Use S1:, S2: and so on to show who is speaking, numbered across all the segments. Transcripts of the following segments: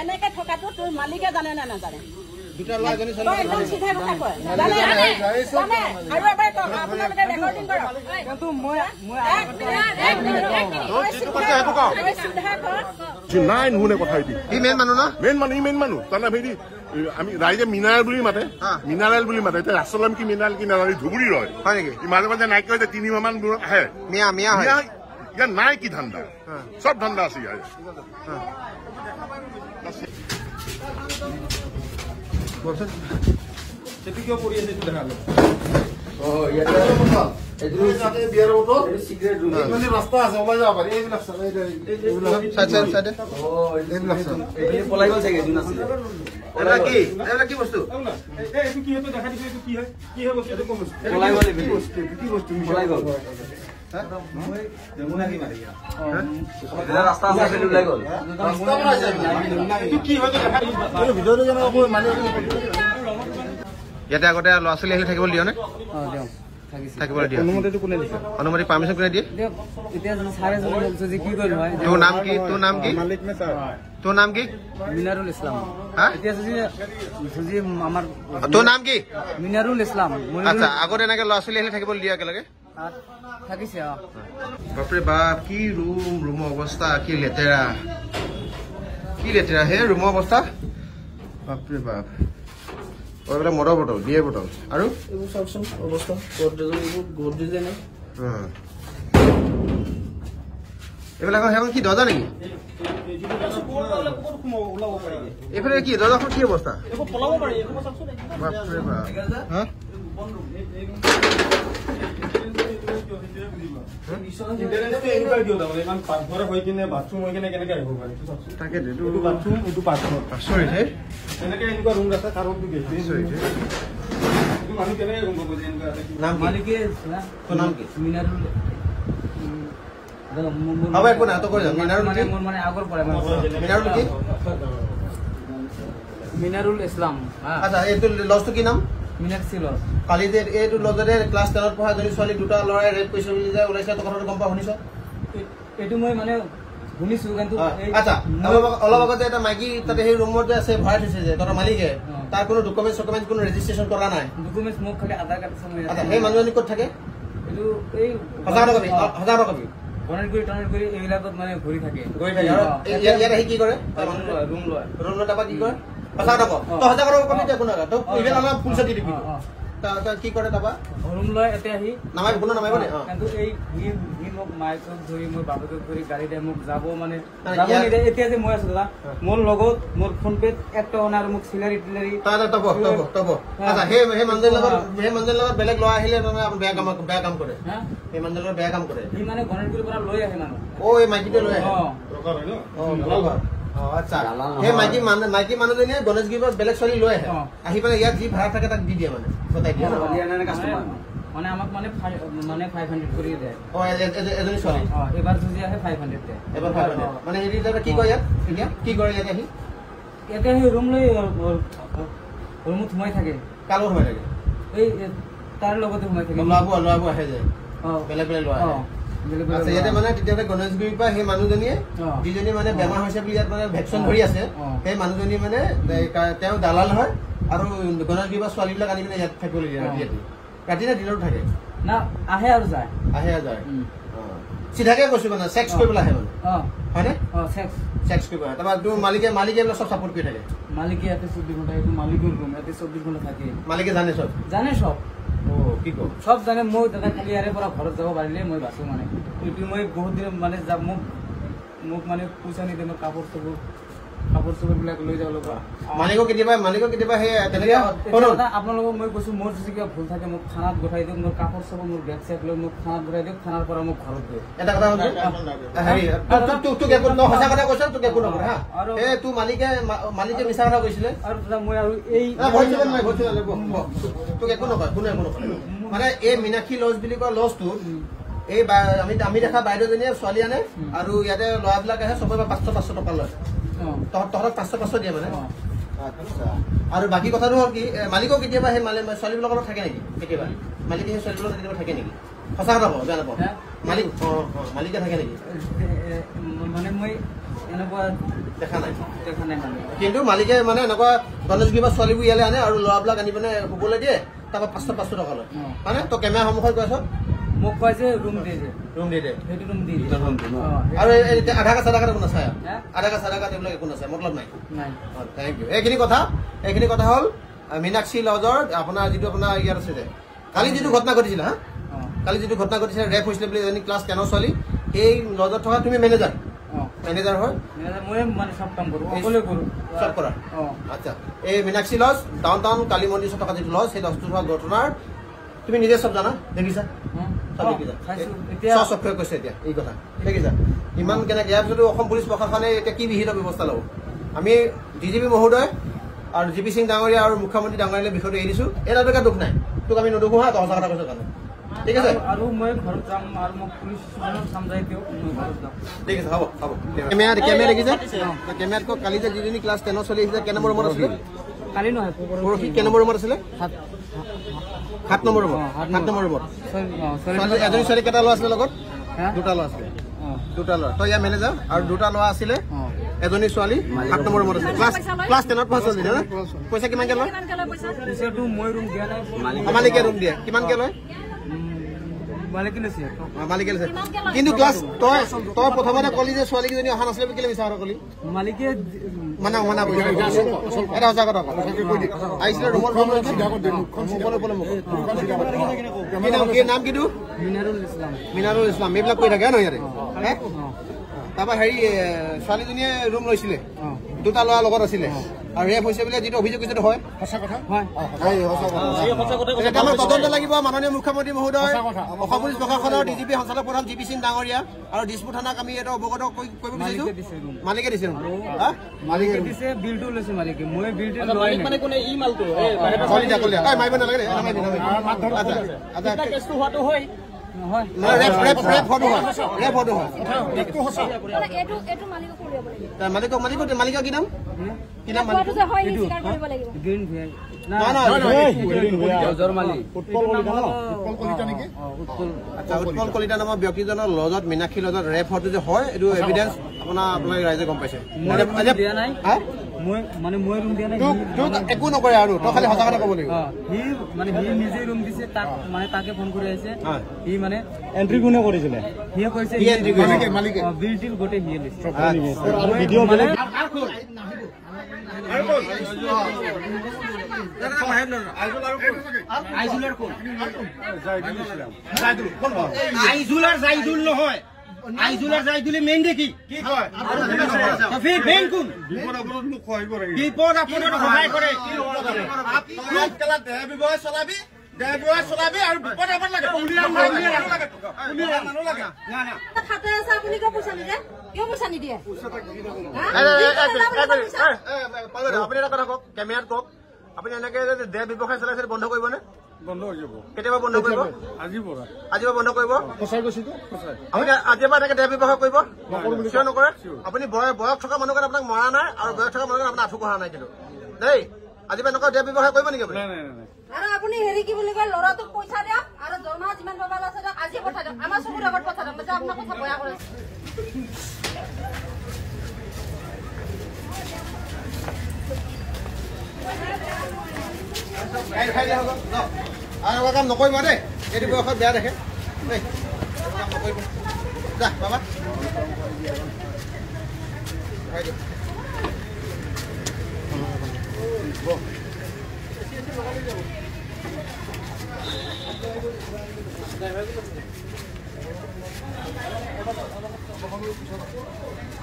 S1: এনেকে থকাটো তোৰ মালিকে জানে নে নাজানে
S2: নাই নুশুনে কথা মেইন মানুহ তাৰমানে ভেৰি আমি ৰাইজে মিনাৰেল বুলি মাতে এতিয়া ৰাষ্ট্ৰলাম কি মিনাৰেল কি নাজানি ধুবুৰী ৰয় হয় নেকি মাজে মাজে নাইকিয়া হৈছে 3 মাহ মান দূৰত আহে ইয়াত নাই কি ধান্দা চব ধান্দা আছে ইয়াৰ ৰাস্তা আছে ওলাই যাব পাৰি এইবিলাক কি বস্তু
S3: ইয়াতে আগতে ল'ৰা ছোৱালী আহিলে থাকিব দিয় নে অনুমতি পাৰ্মিশ্যন কোনে দিয়ে তোৰ নাম কি
S4: মিনাৰুল ইছলাম
S3: তোৰ নাম কি
S4: মিনাৰুল ইছলাম
S3: আচ্ছা আগতে এনেকে ল'ৰা ছোৱালী আহিলে থাকিব দিয়ে একেলগে
S4: থাকিছে
S3: বাপৰে বাপ কি ৰুমৰ অৱস্থা কি লেতেৰা হে ৰুমৰ অৱস্থা বাপৰে বাপ এইবিলাক মদৰ বটল বিয়েৰ বটল আৰু
S4: এইবোৰ চাওকচোন অৱস্থা গডৰেজ নাই
S3: এইবিলাকৰ সেইখন কি দৰ্জা নেকি এইফালে কি দৰ্জাখন কি অৱস্থা বাপৰে বাপ
S4: মিনাৰুল ইছলাম
S3: আচ্ছা এইটো লজটো কি নাম
S4: মিনাক্ষী লজ
S3: কালি যে এইটো লজতে ক্লাছ 10ত পঢ়া যদি ছোৱালী দুটা ল'ৰাই ৰেপ কৰিছে বুলি যে ওলাইছে কথাটো গম পা শুনিছ
S4: এইটো মই মানে শুনিছো কিন্তু
S3: আচ্ছা অলপ আগতে এটা মাইকী তাতে সেই ৰুমত যে আছে ভৰাই থৈছে যে তাৰ মালিকে তাৰ কোনো ডকুমেণ্ট কোনো ৰেজিষ্ট্ৰেশ্যন কৰা নাই
S4: ডকুমেণ্ট মোক খালি আধাৰ কাৰ্ড আছে
S3: আচ্ছা সেই মানুহজনী ক'ত থাকে
S4: এইটো এই
S3: হাজাৰ টকা
S4: টনেট কৰি এইবিলাকত মানে ঘূৰি থাকে
S3: ইয়াত আহি কি কৰে
S4: ৰুম লয়
S3: তাৰপৰা কি কৰে হাজাৰ টকা হাজাৰ টকা কমি একো নাই পুলিচত দি দিবি কি কৰে তাৰপৰা
S4: ৰুম লয় এতিয়া আহি
S3: কোনো নামাৰিব নে
S4: কিন্তু এই মোক মাইকক ধৰি মোৰ বাপেকক ধৰি গাড়ী দিয়ে মোক যাব মানে এতিয়া যে মই আছো দাদা মোৰ লগত মোৰ ফোন পেত 1 টকা নাই আৰু মোক চিলাৰী টিলাৰী
S3: সেই মানুহজনৰ লগত বেলেগ ল'ৰা আহিলে বেয়া কাম কৰে সেই মানুহজনৰ বেয়া কাম কৰে
S4: সি মানে গণেশগুৰিৰ পৰা লৈ আহে মানুহ
S3: এই মাইকীটো লৈ আহে আচ্ছা সেই মাইকী মানুহজনীয়ে গণেশগুৰিৰ পৰা বেলেগ ছোৱালী লৈ আহে আহি পেলাই ইয়াত যি ভাড়া থাকে তাক দি দিয়ে মানে গতাই দিয়ে
S4: মানে আমাক মানে 500 কৰি দিয়ে
S3: এজনী ছোৱালী
S4: এবাৰ যদি আহে 500 দিয়ে
S3: এবাৰ 500 মানে হেৰি কি কয় ইয়াত এতিয়া কি কৰে ইয়াত আহি
S4: ৰুম লৈ ৰুমত সোমাই থাকে
S3: কাৰ লগত সোমাই থাকে
S4: এই তাৰ লগতে সোমাই থাকে
S3: ল'ৰাবোৰ আহে যে বেলেগ বেলেগ ল'ৰা আচ্ছা ইয়াতে মানে তেতিয়াহ'লে গণেশগুৰিৰ পৰা সেই মানুহজনীয়ে যিজনী মানে বেমাৰ হৈছে বুলি ইয়াত মানে ভেকচিন ধৰি আছে সেই মানুহজনী মানে তেওঁ দালাল হয় আৰু গণেশগুৰিৰ পৰা ছোৱালীবিলাক আনি পিনে ইয়াত থাকিবলৈ দিয়ে ৰাতি নে দিনতো থাকে
S4: না আহে আৰু যায়
S3: চিধাকে কৈছো মানে চেক্স কৰিবলৈ আহে মানে হয়নে চেক্স কৰিব আহে তাৰপৰা তোৰ মালিকে এইবিলাক চব চাপৰ্ট কৰি থাকে
S4: মালিকে ইয়াতে 24 ঘণ্টা এইটো মালিকৰ ৰুম ইয়াতে 24 ঘণ্টা থাকে
S3: মালিকে জানে চব কি কম
S4: সব জানে মই দাদা খালি ইয়াৰে পৰা ঘৰত যাব পাৰিলে মই বাচো মানে এইটো মই বহুত দিন মানে মোক মানে পইচা নিদিয়ে মই কাপোৰ চাপোৰ কাপোৰ চাপোৰবিলাক লৈ যাব লগা
S3: মালিকক কেতিয়াবা সেই তেনেকে
S4: আপোনালোকক মই কৈছো মোৰ যদি কিবা ভুল থাকে মোক থানাত গঠাই দিয়ক মোৰ কাপোৰ চাপোৰ মোৰ বেগ চেগ লৈ মোক থানাত গঠাই দিয়ক থানাৰ পৰা মোক ঘৰত দিয়ক
S3: এটা কথা হ'ল হেৰি তোক একো সঁচা কথা কৈছ তোক একো নকৰে হা এই তোৰ মালিকে মিছা কথা কৈছিলে
S4: আৰু দাদা মই আৰু এই
S3: তোক একো নকয় কোনো একো নকৰে মানে এই মীনাক্ষী লজ বুলি কোৱা লজটো এই আমি দেখা বাইদেউজনীয়ে ছোৱালী আনে আৰু ইয়াতে ল'ৰাবিলাক আহে চবৰে 500 টকা লয় তহঁতক 500 দিয়ে মানে আৰু বাকী কথাটো হ'ল কি মালিকক কেতিয়াবা সেই ছোৱালীবিলাকৰ লগত থাকে নেকি কেতিয়াবা মালিকে সেই ছোৱালীবিলাকৰ কেতিয়াবা থাকে নেকি সঁচা কথা কওঁ বেয়া নাপাওঁ মালিকে থাকে নেকি
S4: মানে মই এনেকুৱা
S3: দেখা নাই
S4: মানে
S3: কিন্তু মালিকে মানে এনেকুৱা গণেশগুৰি বা ছোৱালীবোৰ ইয়ালৈ আনে আৰু ল'ৰাবিলাক আনি পিনে শুবলৈ দিয়ে তাৰপৰা 500 টকা লয় মানে তই কেমেৰা সন্মুখত কৈছ
S4: মোক কয় যে ৰুম দি দে সেইটো ৰুম দি
S3: আৰু আধাৰ কাৰ্ড চাধাৰ কাৰ্ড একো নাচায় আধাৰ কাৰ্ড চাধাৰ কাৰ্ড এইবিলাক একো নাচায় মতলব নাই থেংক ইউ এইখিনি কথা হ'ল মীনাক্ষী লজৰ আপোনাৰ যিটো আপোনাৰ ইয়াত আছে যে কালি যিটো ঘটনা ঘটিছিলে ৰেপ হৈছিলে বুলি এজনী ক্লাছ 10ৰ ছোৱালী সেই লজত থকা তুমি মেনেজাৰ হয়
S4: মই মানে সব কাম কৰো অকলে কৰো
S3: সব কৰা আচ্ছা এই Meenakshi lodge downtown Kali Mandir থকা যিটো লজ সেই লজটো হোৱা ঘটনাৰ তুমি নিজে সব জানা দেখিছা কৈছে এতিয়া এই কথা দেখিছা ইমান কেনেকে ইয়াৰ পিছতো অসম পুলিচ প্ৰশাসনে এতিয়া কি বিহিত ব্যৱস্থা ল'ব আমি ডিজিপি মহোদয় আৰু জিপি সিং ডাঙৰীয়া আৰু মুখ্যমন্ত্ৰী ডাঙৰীয়ালৈ বিষয়টো এৰি দিছো এই তাতে দুখ নাই তোক আমি নদুখো হা সঁচা কথা কৈছো কাৰণে ঠিক আছে
S4: আৰু মই ঘৰত যাম আৰু মোক পুলিচ সমজাই দিও মই ঘৰত যাম
S3: ঠিক আছে হ'ব কেমেৰা দেখিছে কেমেৰাত কালি যে যিজনী ক্লাছ 10 চলি আহিছে কেই নম্বৰ ৰুমত আছিলে
S4: কালি নহয়
S3: পৰহি কেই নম্বৰ ৰুমত আছিলে 7 নম্বৰ ৰুমত এজনী ছোৱালী কেইটা ল'ৰা আছিলে লগত দুটা ল'ৰা তই ইয়াৰ মেনেজাৰ আৰু দুটা ল'ৰা আছিলে এজনী ছোৱালী 7 নম্বৰ ৰুমত আছিলে ক্লাছ 10ত পঢ়া ছোৱালী পইচা কিমানকে লয়
S4: পইচাটো মই ৰুম দিয়া নাই
S3: মালিকে ৰুম দিয়ে কিমানকে লয় মালিকে লৈছে কিন্তু ক্লাছ তই প্ৰথমতে কলি যে ছোৱালীকেইজনী অহা নাছিলে কেলে মিছা কথা কলি
S4: মালিকে
S3: মানা এটা সঁচা কথা আহিছিলে ৰুমত কি নাম কিটো মিনাৰুল ইছলাম এইবিলাক কৈ থাকে ন ইয়াতে তাৰপৰা হেৰি ছোৱালীজনীয়ে ৰুম লৈছিলে দুটা ল'ৰা লগত আছিলে আৰু ৰেপ হৈছে বোলে যিটো অভিযোগ হৈছে হয় তদন্ত লাগিব মাননীয় মুখ্যমন্ত্ৰী মহোদয় অসম পুলিচ প্ৰশাসনৰ ডিজিপি সঞ্চালক প্ৰধান জিপি সিং ডাঙৰীয়া আৰু দিছপুৰ থানাক আমি এটা অৱগত কৰিব বিচাৰিছো মালিকে দিছে
S4: বিলটো লৈছে মালিকে মই বিলটো
S3: মাৰিব নালাগে মালিকৰ কি নাম উৎপল কলিতা নামৰ ব্যক্তিজনৰ লজত মীনাক্ষী লজত ৰেপ হোৱাটো যে হয় এইটো এভিডেন্স আপোনালোকে ৰাইজে গম পাইছে একো নকৰে আৰু তই খালি সঁচা কথা ক'ব লাগিব
S4: সি নিজে ৰুম দিছে তাক মানে তাকে ফোন কৰি আহিছে সি মানে এন্ট্ৰি কোনে কৰিছিলে সিয়ে কৈছে বিলটিল গোটেই সিয়ে লৈছে
S3: জাইদুল নহয় আইজুলার জাইদুলি মেইন দেখি কি কয় ফির মেইন কোন বিপদ আপদত মোক সহায় কৰে বিপদ আপদত সহায় কৰে কি আপনি কেলা দেহ বিবয় চলাবি আৰু বিপদ আপদ লাগে পুলিয়াৰ মানুহ লাগে না খাতে আছে আপুনি ক পইচা নিদিয়ে কিয় পইচা নিদিয়ে আপুনি এটা কথা কওক কেমেৰাত কওক আপুনি এনেকে দেহ ব্যৱসায় চলাইছে বন্ধ কৰিবনে বন্ধ হৈ যাব কেতিয়াবা বন্ধ কৰিব আজিৰ বন্ধ কৰিব আপুনি আজিৰ পৰা এনেকে দেহ ব্যৱসায় কৰিব কিয় নকৰে আপুনি বয়স থকা মানুহক আপোনাক মৰা নাই আৰু বয়স থকা মানুহক আপোনাৰ আঁঠু কঢ়া নাই কিন্তু দেই আজিৰ পৰা এনেকুৱা দেহ ব্যৱসায় কৰিব নেকি আপুনি
S1: আৰু আপুনি হেৰি কি বুলি কয় ল'ৰাটোক পইচা দিয়ক আৰু দৰমহা যিমান পাব আছে দিয়ক আজি পঠাই দিয়ক আমাৰ চকুৰ আগত পঠাই দিয়ক যে আপোনাৰ কথা বেয়া কৰিছে
S3: আৰু কাম নকৰিব দেই এইটো বয়সত বেয়া দেখে দেই কাম নকৰিব যা বাবা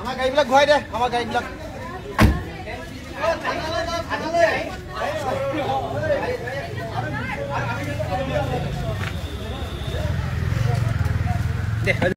S3: আমাৰ গাড়ীবিলাক ঘূৰাই দে আমাৰ গাড়ীবিলাক